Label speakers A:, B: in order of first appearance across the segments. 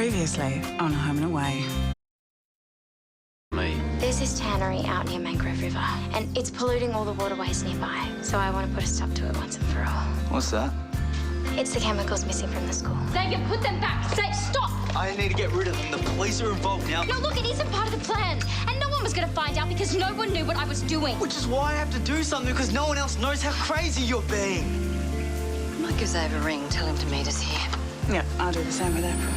A: Previously on Home and Away.
B: There's this tannery out near Mangrove River, and it's polluting all the waterways nearby. So I want to put a stop to it once and for all.
C: What's that?
B: It's the chemicals missing from the school.
D: They can put them back. Say, stop!
C: I need to get rid of them. The police are involved now.
D: No, look, it isn't part of the plan. And no one was going to find out because no one knew what I was doing.
C: Which is why I have to do something, because no one else knows how crazy you're being.
E: I might give Dave a ring, tell him to meet us here.
A: Yeah, I'll do the same with April.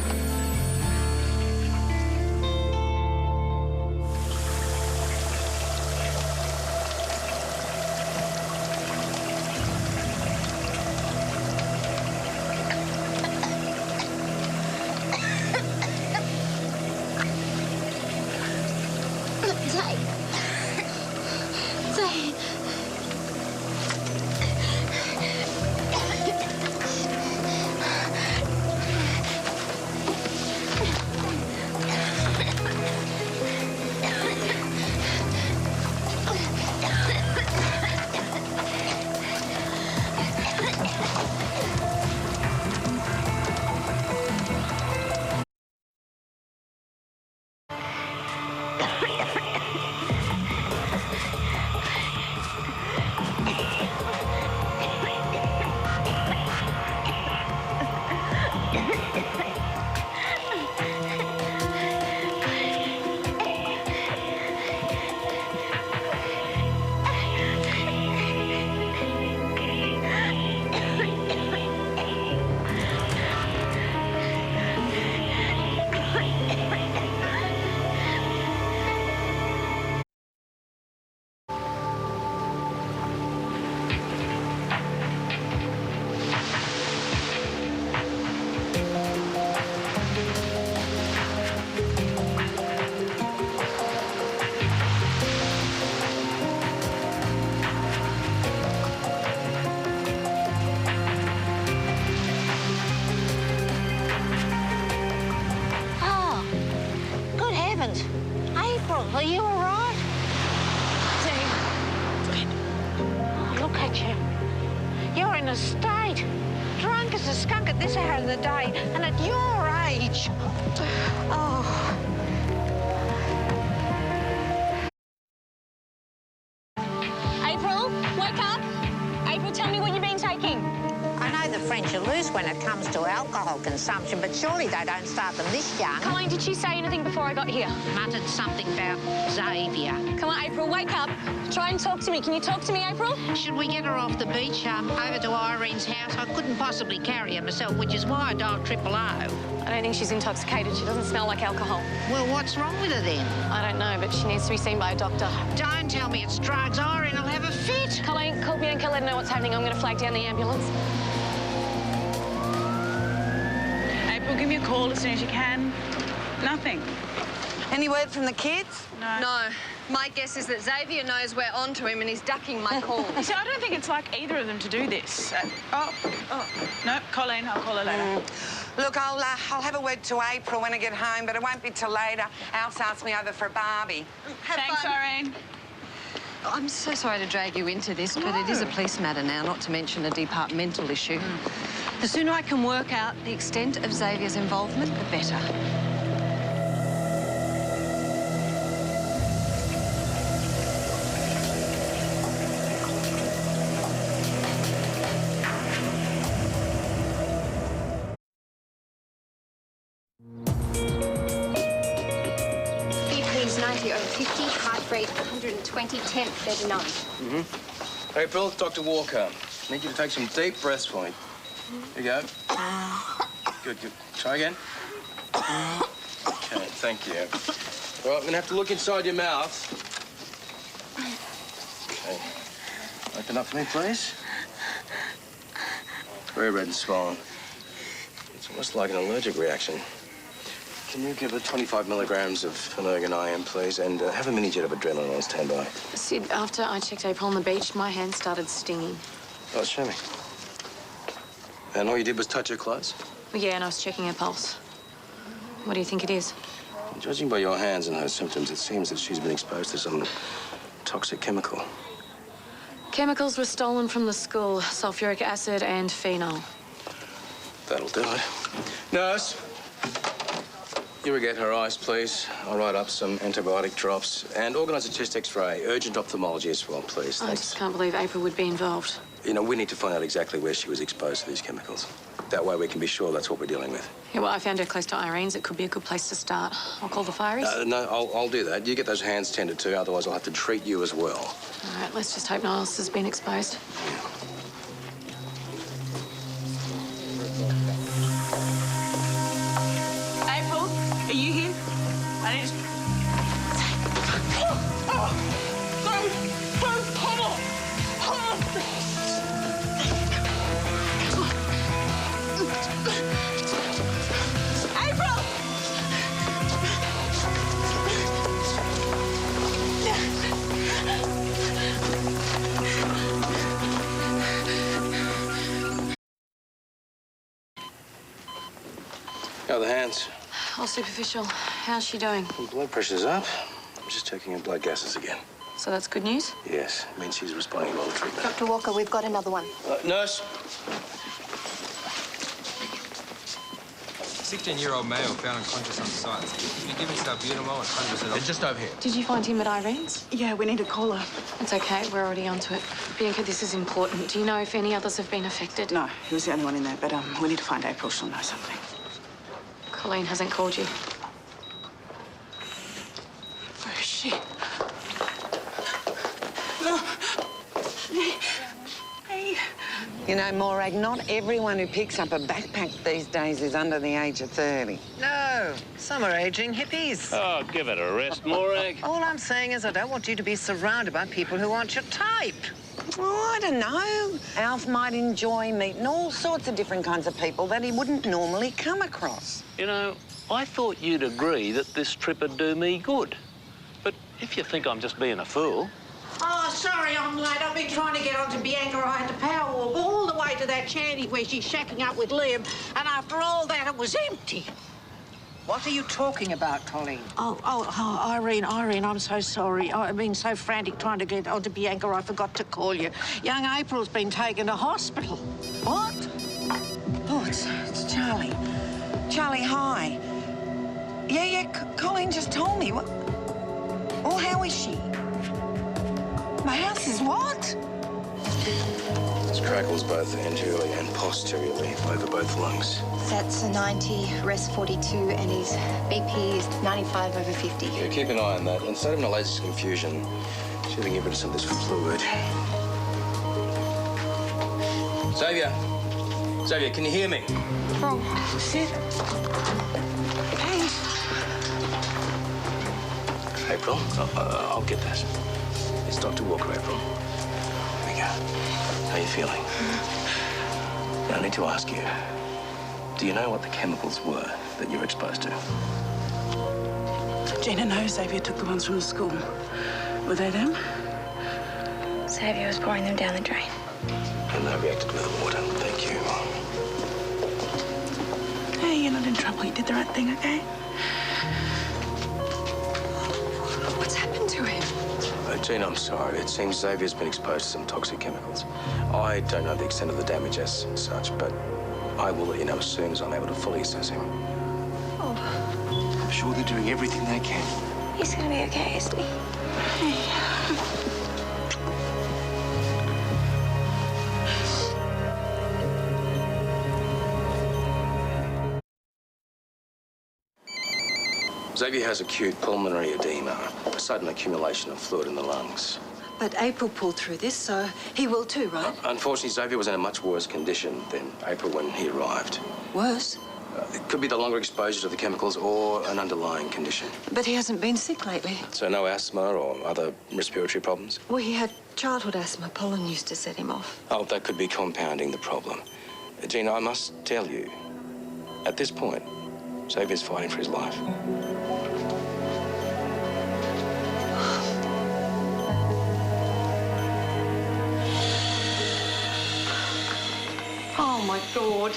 F: April, are you all right? Dave. Oh, look at you. You're in a state. Drunk as a skunk at this hour of the day, and at your age. Oh.
D: April, wake up. April, tell me what you've been taking.
F: I know the French are loose when it comes to alcohol consumption, but surely they don't start them this young.
D: Colleen, did she say anything before I got here?
F: Muttered something about Xavier.
D: Come on, April, wake up. Try and talk to me. Can you talk to me, April?
F: Should we get her off the beach, over to Irene's house? I couldn't possibly carry her myself, which is why I dialed 000.
D: I don't think she's intoxicated. She doesn't smell like alcohol.
F: Well, what's wrong with her then?
D: I don't know, but she needs to be seen by a doctor.
F: Don't tell me it's drugs. Irene will have a fit.
D: Colleen, call Bianca, let her know what's happening. I'm going to flag down the ambulance.
A: April, give me a call as soon as you can. Nothing. Any word from the kids? No.
E: No. My guess is that Xavier knows we're onto him and he's ducking my call.
A: You see, I don't think it's like either of them to do this. No, Colleen, I'll call her later.
G: Look, I'll have a word to April when I get home, but it won't be till later. Al's asked me over for a barbie.
A: Thanks, Irene.
E: I'm so sorry to drag you into this, but it is a police matter now, not to mention a departmental issue. The sooner I can work out the extent of Xavier's involvement, the better.
B: Please, 90 over 50, heart rate 120, temp 39.
H: April, Dr. Walker. I need you to take some deep breaths for me. Here you go. Good, good. Try again. Okay, thank you. All right, I'm gonna have to look inside your mouth. Okay. Open up for me, please. Very red and swollen. It's almost like an allergic reaction. Can you give her 25 milligrams of Phenergan IM, please, and have a mini jet of adrenaline on standby?
D: Sid, after I checked April on the beach, my hand started stinging.
H: Oh, show me. And all you did was touch her clothes?
D: Well, yeah, and I was checking her pulse. What do you think it is?
H: Judging by your hands and her symptoms, it seems that she's been exposed to some toxic chemical.
D: Chemicals were stolen from the school, sulfuric acid and phenol.
H: That'll do it. Nurse, irrigate her eyes, please. I'll write up some antibiotic drops and organise a chest X-ray. Urgent ophthalmology as well, please.
I: I just can't believe April would be involved.
H: You know, we need to find out exactly where she was exposed to these chemicals. That way we can be sure that's what we're dealing with.
I: Yeah, well, I found her close to Irene's. It could be a good place to start. I'll call the fireys.
H: No, I'll do that. You get those hands tended to, otherwise I'll have to treat you as well.
I: All right, let's just hope no one else has been exposed.
A: April, are you here? I need to... April!
H: How are the hands?
I: All superficial. How's she doing?
H: Well, blood pressure's up. I'm just checking her blood gases again.
I: So that's good news?
H: Yes, it means she's responding well to treatment.
J: Dr. Walker, we've got another one.
H: Nurse.
K: 16-year-old male found unconscious on site. Can you give me salbutamol and 100%?
H: Just over here.
I: Did you find him at Irene's?
A: Yeah, we need to call her.
I: It's okay. We're already onto it. Bianca, this is important. Do you know if any others have been affected?
A: No, he was the only one in there, but we need to find April. She'll know something.
I: Colleen hasn't called you.
A: Where is she? No. Hey.
G: You know, Morag, not everyone who picks up a backpack these days is under the age of 30.
L: No, some are aging hippies.
M: Oh, give it a rest, Morag.
L: All I'm saying is I don't want you to be surrounded by people who aren't your type.
G: Oh, I don't know. Alf might enjoy meeting all sorts of different kinds of people that he wouldn't normally come across.
M: You know, I thought you'd agree that this trip would do me good. But if you think I'm just being a fool...
F: Oh, sorry I'm late. I've been trying to get onto Bianca. I had to power walk all the way to that shanty where she's shacking up with Liam, and after all that, it was empty.
L: What are you talking about, Colleen?
F: Oh, Irene, I'm so sorry. I've been so frantic trying to get onto Bianca, I forgot to call you. Young April's been taken to hospital.
G: What? Oh, it's Charlie. Charlie, hi. Yeah, Colleen just told me. What? Well, how is she? My house is what?
H: It's crackles both anteriorly and posteriorly over both lungs.
J: That's a 90, rest 42, and his BP is 95/50.
H: Yeah, keep an eye on that. Instead of a latest confusion, see if we can get rid of some of this fluid. Xavier, can you hear me?
A: Oh, shit. Hey.
H: April, I'll get that. It's Dr. Walker, April. Here we go. How are you feeling? Now, I need to ask you, do you know what the chemicals were that you were exposed to?
A: Gina knows Xavier took the ones from the school. Were they them?
B: Xavier was pouring them down the drain.
H: And they reacted with the water. Thank you.
A: Hey, you're not in trouble. You did the right thing, okay?
I: What's happened to him?
H: Gina, I'm sorry. It seems Xavier's been exposed to some toxic chemicals. I don't know the extent of the damage as such, but I will let you know as soon as I'm able to fully assess him.
B: Oh.
H: I'm sure they're doing everything they can.
B: He's gonna be okay, isn't he?
H: Xavier has acute pulmonary edema, a sudden accumulation of fluid in the lungs.
J: But April pulled through this, so he will too, right?
H: Unfortunately, Xavier was in a much worse condition than April when he arrived.
J: Worse?
H: It could be the longer exposure to the chemicals or an underlying condition.
J: But he hasn't been sick lately.
H: So no asthma or other respiratory problems?
J: Well, he had childhood asthma. Pollen used to set him off.
H: Oh, that could be compounding the problem. Gina, I must tell you, at this point, Xavier's fighting for his life.
I: Oh, my God.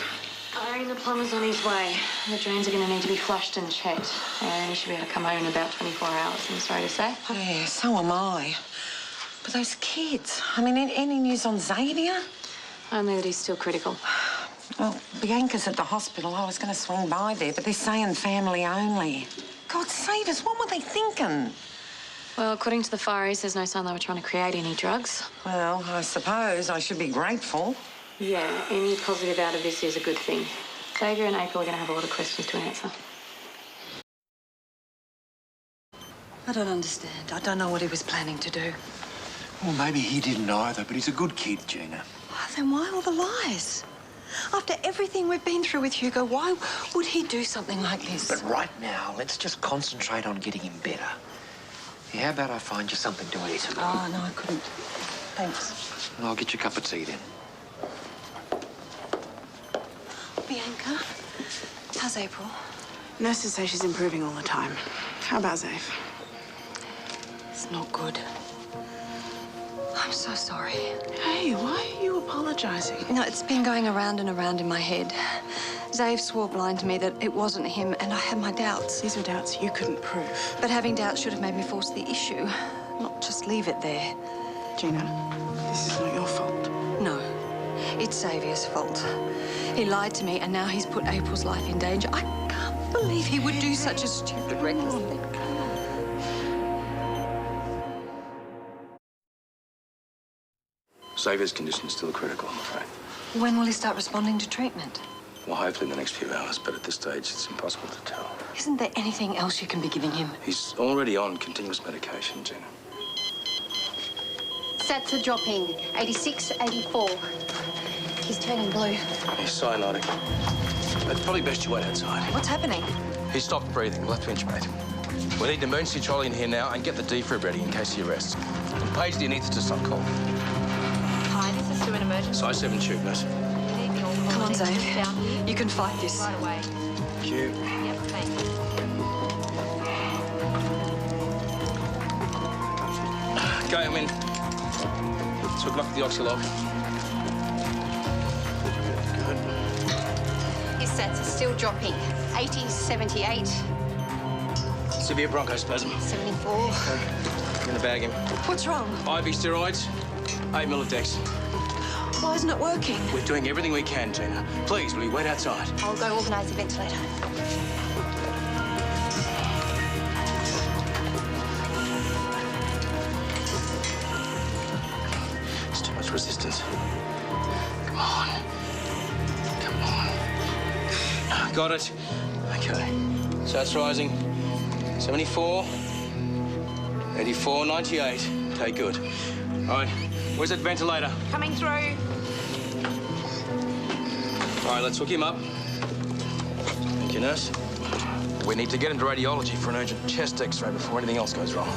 I: Irene, the plumber's on his way. The drains are going to need to be flushed and checked. And he should be able to come home in about 24 hours, I'm sorry to say.
G: Oh, yeah, so am I. But those kids, I mean, any news on Xavier?
I: Only that he's still critical.
G: Well, Bianca's at the hospital. I was going to swing by there, but they're saying family only. God save us, what were they thinking?
I: Well, according to the Far East, there's no sign they were trying to create any drugs.
G: Well, I suppose I should be grateful.
I: Yeah, any positive out of this is a good thing. Xavier and April are going to have a lot of questions to answer.
E: I don't understand. I don't know what he was planning to do.
N: Well, maybe he didn't either, but he's a good kid, Gina.
E: Oh, then why all the lies? After everything we've been through with Hugo, why would he do something like this?
N: But right now, let's just concentrate on getting him better. Yeah, how about I find you something to eat?
E: Oh, no, I couldn't. Thanks.
N: And I'll get you a cup of tea then.
E: Bianca, how's April?
A: Nurses say she's improving all the time. How about Zave?
E: It's not good. I'm so sorry.
A: Hey, why are you apologizing?
E: You know, it's been going around and around in my head. Zave swore blind to me that it wasn't him, and I had my doubts.
A: These were doubts you couldn't prove.
E: But having doubts should have made me force the issue, not just leave it there.
A: Gina, this is not your fault.
E: No, it's Xavier's fault. He lied to me, and now he's put April's life in danger. I can't believe he would do such a stupid, reckless thing.
H: Xavier's condition is still critical, I'm afraid.
E: When will he start responding to treatment?
H: Well, hopefully in the next few hours, but at this stage, it's impossible to tell.
E: Isn't there anything else you can be giving him?
H: He's already on continuous medication, Gina.
D: Sats are dropping. 86, 84. He's turning blue.
H: He's cyanotic. It's probably best you wait outside.
E: What's happening?
H: He's stopped breathing. We'll have to intubate him. We need an emergency trolley in here now and get the defib ready in case he arrests. And page the anaesthetist on call.
J: Hi, this is to an emergency.
H: Size 7 tube, nurse.
E: Come on, Zave. You can fight this.
J: Right away.
H: Thank you.
J: Yep, thanks.
H: Go, I'm in. So good luck with the oxylog. Good.
J: His sats are still dropping. 80, 78,
H: Severe bronchospasm.
J: 74.
H: I'm gonna bag him.
E: What's wrong?
H: IV steroids, 8 Milidex.
E: Why isn't it working?
H: We're doing everything we can, Gina. Please, will you wait outside?
J: I'll go organise the ventilator.
H: There's too much resistance. Come on. Come on. Got it. Okay. So it's rising. 74. 84, 98. Okay, good. All right. Where's that ventilator?
J: Coming through.
H: All right, let's hook him up. Thank you, nurse. We need to get him to radiology for an urgent chest X-ray before anything else goes wrong.